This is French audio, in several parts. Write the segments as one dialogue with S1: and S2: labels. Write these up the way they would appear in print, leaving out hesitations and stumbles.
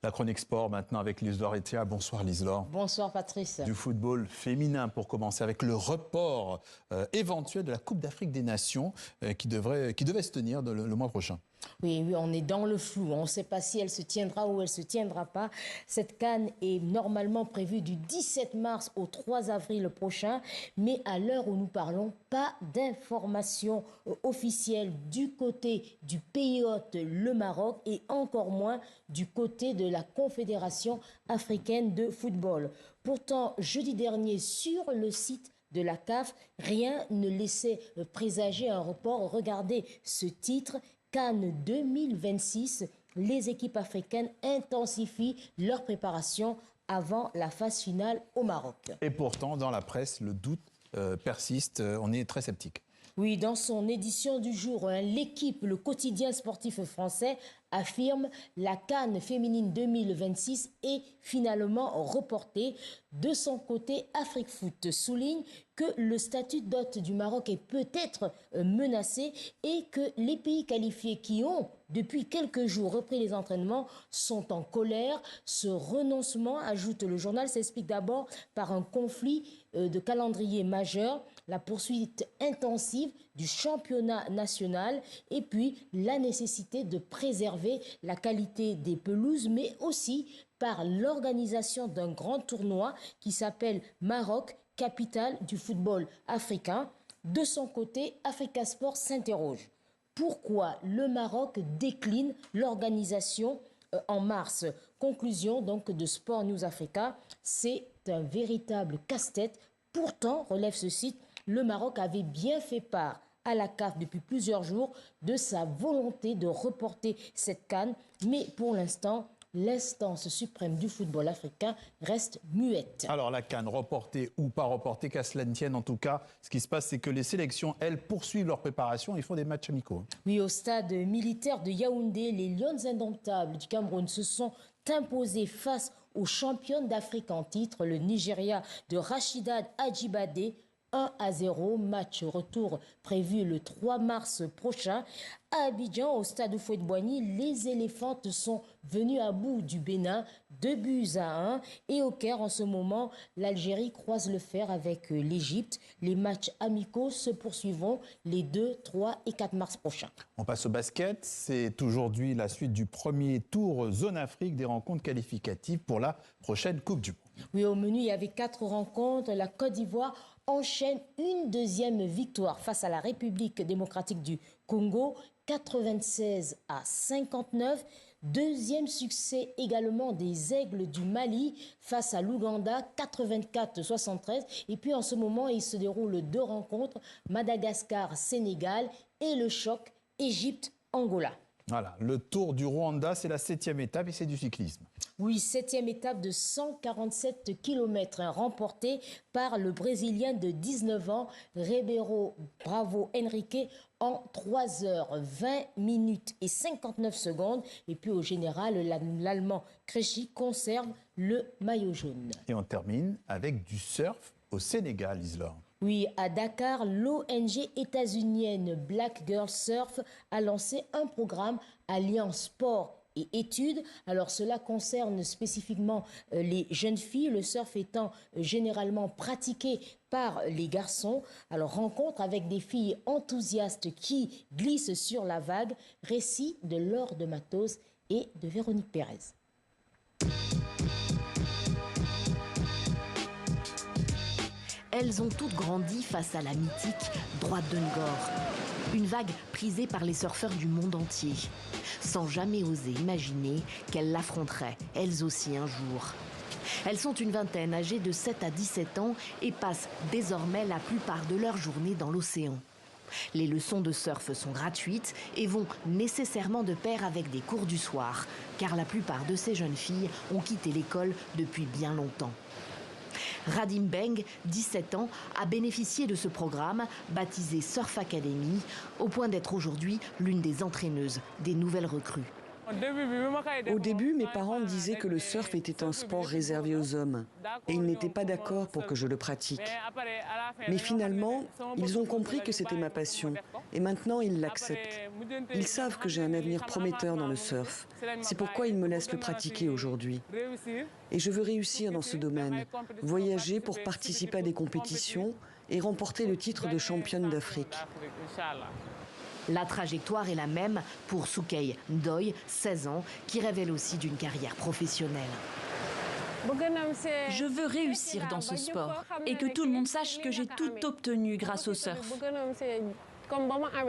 S1: La chronique sport maintenant avec Lise-Laure Etia. Bonsoir Lise-Laure.
S2: Bonsoir Patrice.
S1: Du football féminin pour commencer avec le report éventuel de la Coupe d'Afrique des Nations qui devait se tenir le mois prochain.
S2: Oui, on est dans le flou. On ne sait pas si elle se tiendra ou elle ne se tiendra pas. Cette CAN est normalement prévue du 17 mars au 3 avril prochain. Mais à l'heure où nous parlons, pas d'informations officielles du côté du pays hôte, le Maroc, et encore moins du côté de la Confédération africaine de football. Pourtant, jeudi dernier, sur le site de la CAF, rien ne laissait présager un report. Regardez ce titre. CAN 2026, les équipes africaines intensifient leur préparation avant la phase finale au Maroc.
S1: Et pourtant, dans la presse, le doute persiste. On est très sceptique.
S2: Oui, dans son édition du jour, l'équipe, le quotidien sportif français, affirme la CAN féminine 2026 est finalement reportée. De son côté, Afrique Foot souligne que le statut d'hôte du Maroc est peut-être menacé et que les pays qualifiés qui ont, depuis quelques jours, repris les entraînements sont en colère. Ce renoncement, ajoute le journal, s'explique d'abord par un conflit de calendrier majeur, la poursuite intensive du championnat national et puis la nécessité de préserver la qualité des pelouses, mais aussi par l'organisation d'un grand tournoi qui s'appelle Maroc, capitale du football africain. De son côté, Africa Sport s'interroge. Pourquoi le Maroc décline l'organisation en mars? Conclusion donc de Sport News Africa, c'est un véritable casse-tête. Pourtant, relève ce site, le Maroc avait bien fait part à la CAF depuis plusieurs jours de sa volonté de reporter cette CAN. Mais pour l'instant, l'instance suprême du football africain reste muette.
S1: Alors la CAN, reportée ou pas reportée, qu'à cela ne tienne en tout cas, ce qui se passe, c'est que les sélections, elles, poursuivent leur préparation et font des matchs amicaux.
S2: Oui, au stade militaire de Yaoundé, les Lions indomptables du Cameroun se sont imposés face aux championnes d'Afrique en titre, le Nigeria de Rashidat Ajibade, 1-0, match retour prévu le 3 mars prochain. À Abidjan, au stade Houphouët-Boigny, les éléphantes sont venues à bout du Bénin, 2-1. Et au Caire, en ce moment, l'Algérie croise le fer avec l'Égypte. Les matchs amicaux se poursuivront les 2, 3 et 4 mars prochains.
S1: On passe au basket. C'est aujourd'hui la suite du premier tour Zone Afrique des rencontres qualificatives pour la prochaine Coupe du Monde.
S2: Oui, au menu, il y avait 4 rencontres. La Côte d'Ivoire enchaîne une deuxième victoire face à la République démocratique du Congo, 96-59. Deuxième succès également des Aigles du Mali face à l'Ouganda, 84-73. Et puis en ce moment, il se déroule 2 rencontres, Madagascar-Sénégal et le choc Égypte-Angola.
S1: Voilà, le Tour du Rwanda, c'est la 7e étape et c'est du cyclisme.
S2: Oui, 7e étape de 147 km remportée par le Brésilien de 19 ans, Ribeiro Bravo Henrique, en 3 heures 20 minutes et 59 secondes. Et puis au général, l'Allemand Krejci conserve le maillot jaune.
S1: Et on termine avec du surf au Sénégal, Lise-Laure.
S2: Oui, à Dakar, l'ONG états-unienne Black Girl Surf a lancé un programme alliant sport et études. Alors cela concerne spécifiquement les jeunes filles, le surf étant généralement pratiqué par les garçons. Alors rencontre avec des filles enthousiastes qui glissent sur la vague. Récit de Laure de Matos et de Véronique Pérez.
S3: Elles ont toutes grandi face à la mythique droite de Ngor. Une vague prisée par les surfeurs du monde entier, sans jamais oser imaginer qu'elles l'affronteraient, elles aussi un jour. Elles sont une vingtaine, âgées de 7 à 17 ans et passent désormais la plupart de leur journée dans l'océan. Les leçons de surf sont gratuites et vont nécessairement de pair avec des cours du soir, car la plupart de ces jeunes filles ont quitté l'école depuis bien longtemps. Radim Beng, 17 ans, a bénéficié de ce programme, baptisé Surf Academy, au point d'être aujourd'hui l'une des entraîneuses des nouvelles recrues.
S4: Au début, mes parents disaient que le surf était un sport réservé aux hommes et ils n'étaient pas d'accord pour que je le pratique. Mais finalement, ils ont compris que c'était ma passion et maintenant ils l'acceptent. Ils savent que j'ai un avenir prometteur dans le surf. C'est pourquoi ils me laissent le pratiquer aujourd'hui. Et je veux réussir dans ce domaine, voyager pour participer à des compétitions et remporter le titre de championne d'Afrique.
S3: La trajectoire est la même pour Soukey Ndoye, 16 ans, qui rêve elle aussi d'une carrière professionnelle.
S5: Je veux réussir dans ce sport et que tout le monde sache que j'ai tout obtenu grâce au surf.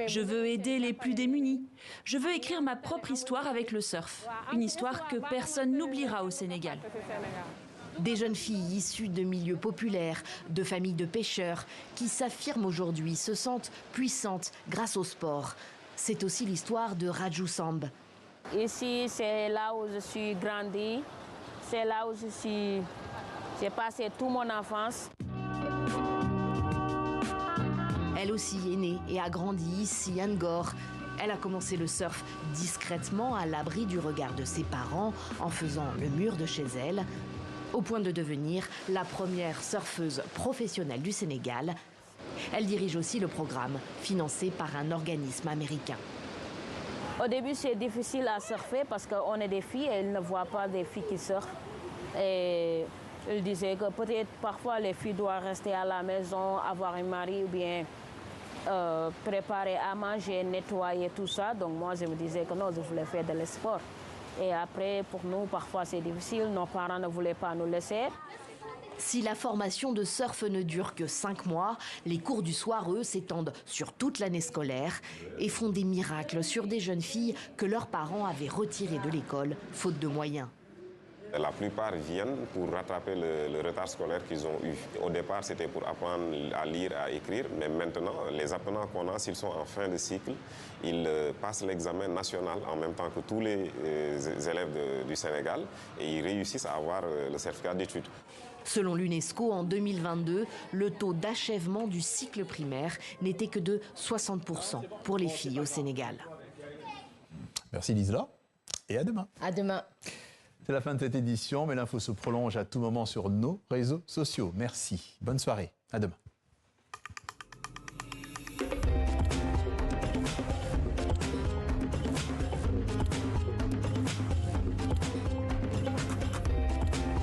S5: Je veux aider les plus démunis. Je veux écrire ma propre histoire avec le surf. Une histoire que personne n'oubliera au Sénégal.
S3: Des jeunes filles issues de milieux populaires, de familles de pêcheurs, qui s'affirment aujourd'hui, se sentent puissantes grâce au sport. C'est aussi l'histoire de Rajou Samb.
S6: Ici, c'est là où je suis grandi. C'est là où j'ai passé toute mon enfance.
S3: Elle aussi est née et a grandi ici à Ngor. Elle a commencé le surf discrètement à l'abri du regard de ses parents en faisant le mur de chez elle, au point de devenir la première surfeuse professionnelle du Sénégal. Elle dirige aussi le programme financé par un organisme américain.
S6: Au début, c'est difficile à surfer parce qu'on est des filles et ils ne voient pas des filles qui surfent. Et ils disaient que peut-être parfois les filles doivent rester à la maison, avoir un mari ou bien préparer à manger, nettoyer, tout ça. Donc moi, je me disais que non, je voulais faire de l'esport. Et après, pour nous, parfois c'est difficile. Nos parents ne voulaient pas nous laisser.
S3: Si la formation de surf ne dure que 5 mois, les cours du soir, eux, s'étendent sur toute l'année scolaire et font des miracles sur des jeunes filles que leurs parents avaient retirées de l'école, faute de moyens.
S7: La plupart viennent pour rattraper le retard scolaire qu'ils ont eu. Au départ, c'était pour apprendre à lire, à écrire, mais maintenant, les apprenants qu'on a, s'ils sont en fin de cycle, ils passent l'examen national en même temps que tous les élèves du Sénégal et ils réussissent à avoir le certificat d'études.
S3: Selon l'UNESCO, en 2022, le taux d'achèvement du cycle primaire n'était que de 60% pour les filles au Sénégal.
S1: Merci Liselott et à demain.
S2: À demain.
S1: C'est la fin de cette édition, mais l'info se prolonge à tout moment sur nos réseaux sociaux. Merci. Bonne soirée. À demain.